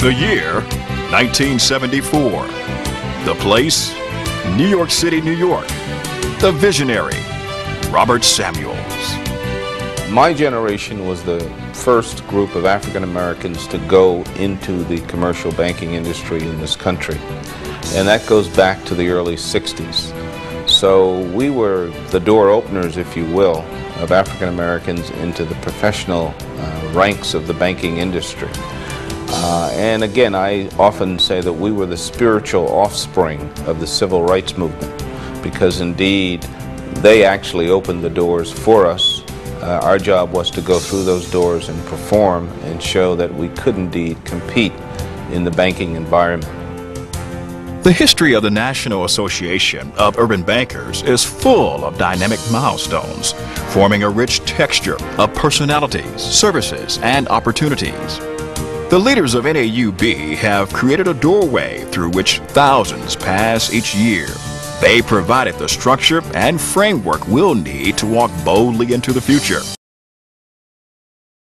The year, 1974. The place, New York City, New York. The visionary, Robert Samuels. My generation was the first group of African Americans to go into the commercial banking industry in this country. And that goes back to the early 60s. So we were the door openers, if you will, of African Americans into the professional ranks of the banking industry. And again, I often say that we were the spiritual offspring of the civil rights movement, because indeed they actually opened the doors for us. Our job was to go through those doors and perform and show that we could indeed compete in the banking environment. The history of the National Association of Urban Bankers is full of dynamic milestones, forming a rich texture of personalities, services, and opportunities. The leaders of NAUB have created a doorway through which thousands pass each year. They provided the structure and framework we'll need to walk boldly into the future.